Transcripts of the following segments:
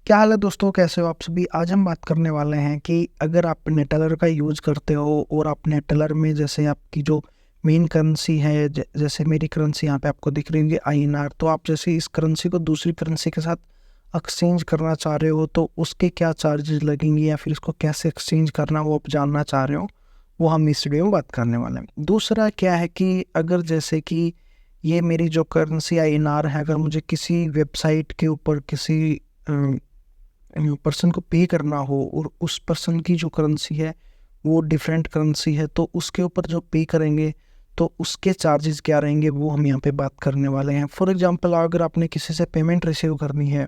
क्या हाल है दोस्तों, कैसे हो आप सभी। आज हम बात करने वाले हैं कि अगर आप नेटेलर का यूज़ करते हो और आप नेटेलर में जैसे आपकी जो मेन करेंसी है, जैसे मेरी करेंसी यहाँ पे आपको दिख रही होगी INR, तो आप जैसे इस करेंसी को दूसरी करेंसी के साथ एक्सचेंज करना चाह रहे हो तो उसके क्या चार्जेस लगेंगे या फिर इसको कैसे एक्सचेंज करना वो आप जानना चाह रहे हो, वो हम इस वीडियो में बात करने वाले हैं। दूसरा क्या है कि अगर जैसे कि ये मेरी जो करेंसी INR है, अगर मुझे किसी वेबसाइट के ऊपर किसी पर्सन को पे करना हो और उस पर्सन की जो करेंसी है वो डिफरेंट करेंसी है, तो उसके ऊपर जो पे करेंगे तो उसके चार्जेस क्या रहेंगे वो हम यहाँ पे बात करने वाले हैं। फॉर एग्जांपल, अगर आपने किसी से पेमेंट रिसीव करनी है,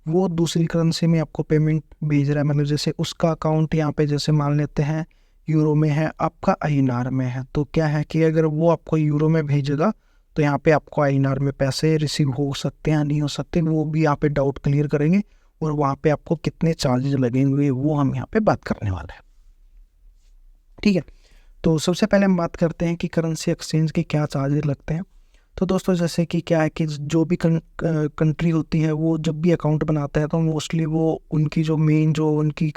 वो दूसरी करेंसी में आपको पेमेंट भेज रहा है, मतलब जैसे उसका अकाउंट यहाँ पे जैसे मान लेते हैं यूरो में है, आपका INR में है, तो क्या है कि अगर वो आपको यूरो में भेजेगा तो यहाँ पे आपको INR में पैसे रिसीव हो सकते हैं, नहीं हो सकते, वो भी यहाँ पे डाउट क्लियर करेंगे और वहाँ पे आपको कितने चार्जेस लगेंगे वो हम यहाँ पे बात करने वाले हैं। ठीक है, तो सबसे पहले हम बात करते हैं कि करेंसी एक्सचेंज के क्या चार्जेस लगते हैं। तो दोस्तों जैसे कि क्या है कि जो भी कंट्री होती है वो जब भी अकाउंट बनाता है तो मोस्टली वो उनकी जो मेन जो उनकी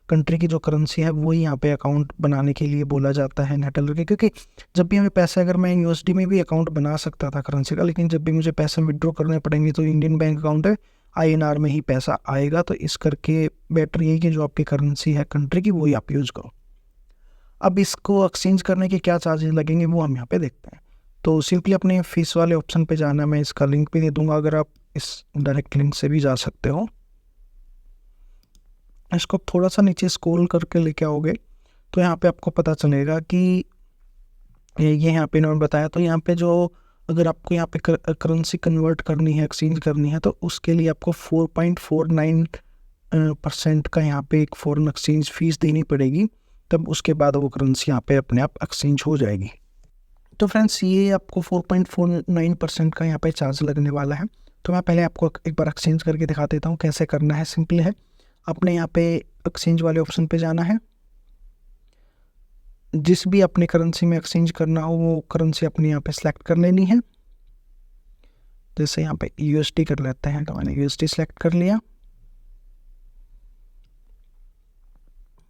कंट्री की जो करेंसी है वो ही यहाँ पे अकाउंट बनाने के लिए बोला जाता है नेटेलर के, क्योंकि जब भी हमें पैसे, अगर मैं USD में भी अकाउंट बना सकता था करेंसी का, लेकिन जब भी मुझे पैसे विड्रॉ करने पड़ेंगे तो इंडियन बैंक अकाउंट है INR में ही पैसा आएगा, तो इस करके बेटर यही कि जो आपकी करेंसी है कंट्री की वही आप यूज़ करो। अब इसको एक्सचेंज करने के क्या चार्जेस लगेंगे वो हम यहाँ पे देखते हैं। तो सिंपली अपने फीस वाले ऑप्शन पे जाना, मैं इसका लिंक भी दे दूंगा, अगर आप इस डायरेक्ट लिंक से भी जा सकते हो। इसको थोड़ा सा नीचे स्क्रॉल करके लेके आओगे तो यहाँ पे आपको पता चलेगा कि ये यहाँ पे इन्होंने बताया, तो यहाँ पे जो अगर आपको यहाँ पे करेंसी कन्वर्ट करनी है, एक्सचेंज करनी है, तो उसके लिए आपको 4.49% का यहाँ पे एक फॉरेन एक्सचेंज फीस देनी पड़ेगी, तब उसके बाद वो करेंसी यहाँ पे अपने आप एक्सचेंज हो जाएगी। तो फ्रेंड्स ये आपको 4.49% का यहाँ पे चार्ज लगने वाला है। तो मैं पहले आपको एक बार एक्सचेंज करके दिखा देता हूँ कैसे करना है। सिंपल है, आपने यहाँ पे एक्सचेंज वाले ऑप्शन पे जाना है, जिस भी अपने करेंसी में एक्सचेंज करना हो वो करेंसी अपने यहाँ पे सिलेक्ट कर लेनी है। जैसे यहाँ पे USD कर लेते हैं, तो मैंने USD सेलेक्ट कर लिया।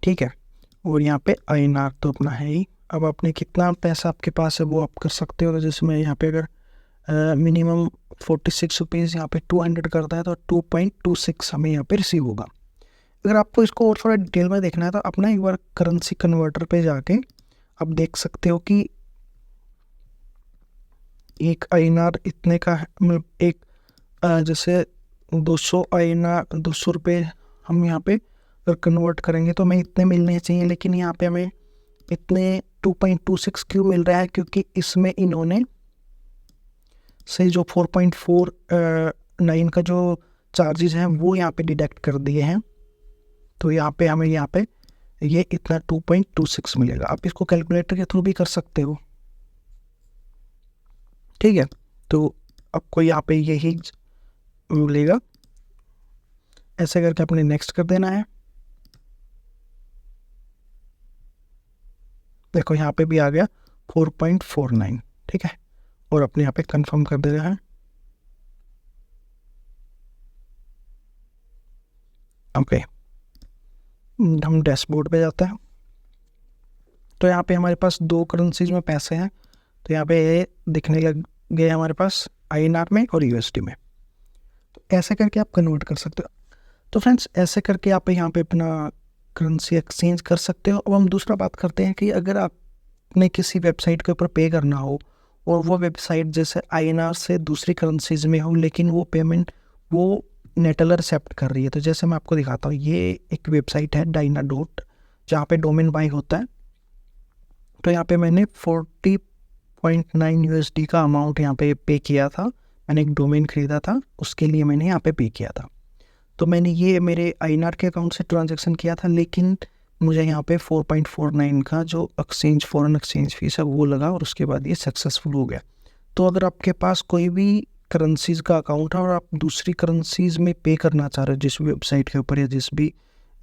ठीक है, और यहाँ पे INR तो अपना है ही। अब आपने कितना पैसा आपके पास है वो आप कर सकते हो। तो जैसे मैं यहाँ पे अगर मिनिमम 46 रुपीज़ यहाँ पे 200 करता है तो 2.26 हमें यहाँ पे रिसीव होगा। अगर आपको इसको और थोड़ा डिटेल में देखना है तो अपना एक बार करेंसी कन्वर्टर पे जाके आप देख सकते हो कि एक INR इतने का है, मतलब एक जैसे 200 INR 200 रुपये हम यहाँ पे अगर कन्वर्ट करेंगे तो हमें इतने मिलने चाहिए, लेकिन यहाँ पे हमें इतने 2.26 क्यों मिल रहा है, क्योंकि इसमें इन्होंने से जो 4.49 का जो चार्जेस हैं वो यहाँ पे डिडक्ट कर दिए हैं, तो यहाँ पे हमें यहाँ पे ये इतना 2.26 मिलेगा। आप इसको कैलकुलेटर के थ्रू भी कर सकते हो। ठीक है, तो आपको यहाँ पे यही मिलेगा। ऐसे करके अपने नेक्स्ट कर देना है। देखो यहाँ पे भी आ गया 4.49। ठीक है, और अपने यहाँ पे कंफर्म कर दे रहा है। ओके, हम डैशबोर्ड पे जाते हैं। तो यहाँ पे हमारे पास दो करेंसीज में पैसे हैं, तो यहाँ पे ये दिखने लग गए हमारे पास INR में और USD में। तो ऐसे करके आप कन्वर्ट कर सकते हो। तो फ्रेंड्स ऐसे करके आप यहाँ पे अपना करेंसी एक्सचेंज कर सकते हो। अब हम दूसरा बात करते हैं कि अगर आपने किसी वेबसाइट के ऊपर पे करना हो और वो वेबसाइट जैसे INR से दूसरी करेंसीज में हो, लेकिन वो पेमेंट वो नेटेलर एक्सेप्ट कर रही है। तो जैसे मैं आपको दिखाता हूँ, ये एक वेबसाइट है Dynadot, जहाँ पे डोमेन बाई होता है। तो यहाँ पे मैंने 40.9 USD का अमाउंट यहाँ पे किया था। मैंने एक डोमेन खरीदा था, उसके लिए मैंने यहाँ पे किया था। तो मैंने ये मेरे INR के अकाउंट से ट्रांजैक्शन किया था, लेकिन मुझे यहाँ पे 4.49 का जो फॉरेन एक्सचेंज फीस है वो लगा, और उसके बाद ये सक्सेसफुल हो गया। तो अगर आपके पास कोई भी करेंसीज़ का अकाउंट है और आप दूसरी करेंसीज़ में पे करना चाह रहे हो जिस वेबसाइट के ऊपर या जिस भी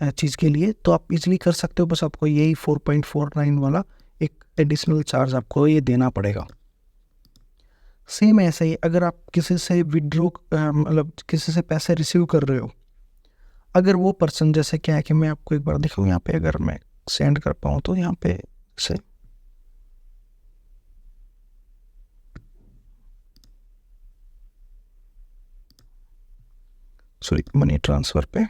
चीज़ के लिए, तो आप इजीली कर सकते हो। बस आपको यही 4.49 वाला एक एडिशनल चार्ज आपको ये देना पड़ेगा। सेम ऐसे ही अगर आप किसी से विड्रॉ मतलब किसी से पैसे रिसीव कर रहे हो, अगर वो पर्सन, जैसे क्या है कि मैं आपको एक बार दिखाऊँ यहाँ पे, अगर मैं सेंड कर पाऊँ तो यहाँ पे से सॉरी मनी ट्रांसफ़र पे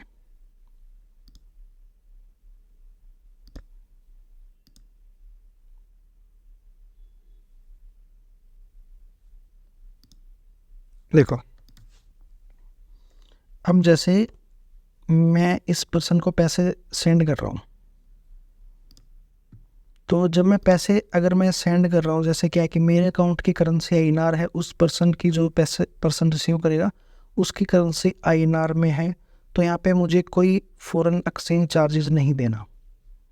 देखो, अब जैसे मैं इस पर्सन को पैसे सेंड कर रहा हूँ, तो जब मैं पैसे अगर मैं सेंड कर रहा हूँ, जैसे क्या है कि मेरे अकाउंट की करेंसी आईएनआर है, उस पर्सन की जो पैसे पर्सन रिसीव करेगा उसकी करेंसी आईएनआर में है, तो यहाँ पे मुझे कोई फॉरेन एक्सचेंज चार्जेस नहीं देना,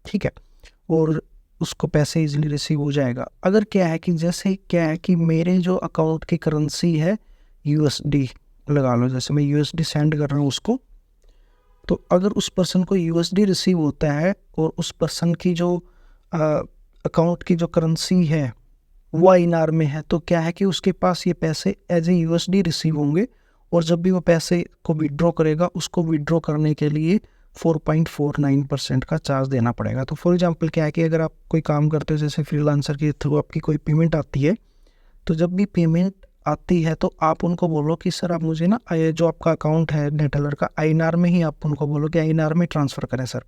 ठीक है, और उसको पैसे इजीली रिसीव हो जाएगा। अगर क्या है कि जैसे क्या है कि मेरे जो अकाउंट की करेंसी है यूएसडी लगा लो, जैसे मैं यूएसडी सेंड कर रहा हूँ उसको, तो अगर उस पर्सन को यूएसडी रिसीव होता है और उस पर्सन की जो अकाउंट की जो करेंसी है वो आईएनआर में है, तो क्या है कि उसके पास ये पैसे एज ए यूएसडी रिसीव होंगे, और जब भी वो पैसे को विड्रॉ करेगा उसको विड्रॉ करने के लिए 4.49% का चार्ज देना पड़ेगा। तो फॉर एग्जांपल क्या है कि अगर आप कोई काम करते हो, जैसे फ्रीलांसर के थ्रू आपकी कोई पेमेंट आती है, तो जब भी पेमेंट आती है तो आप उनको बोलो कि सर आप मुझे ना जो आपका अकाउंट है नेटलर का आईएनआर में ही, आप उनको बोलो कि आईएनआर में ट्रांसफ़र करें सर।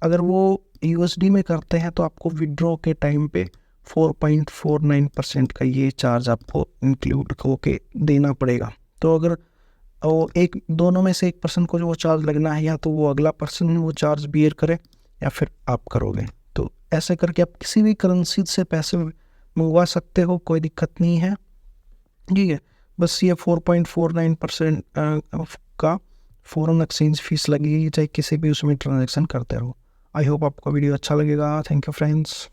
अगर वो यूएसडी में करते हैं तो आपको विड्रॉ के टाइम पे 4.49% का ये चार्ज आपको इंक्लूड होके देना पड़ेगा। तो अगर वो एक दोनों में से एक पर्सन को जो वो चार्ज लगना है, या तो वो अगला पर्सन वो चार्ज बियर करे या फिर आप करोगे। तो ऐसे करके आप किसी भी करेंसी से पैसे मंगवा सकते हो, कोई दिक्कत नहीं है, ठीक है। बस ये 4.49% का फॉरेन एक्सचेंज फीस लगेगी, चाहे किसी भी उसमें ट्रांजेक्शन करते रहो। आई होप आपको वीडियो अच्छा लगेगा। Thank you friends.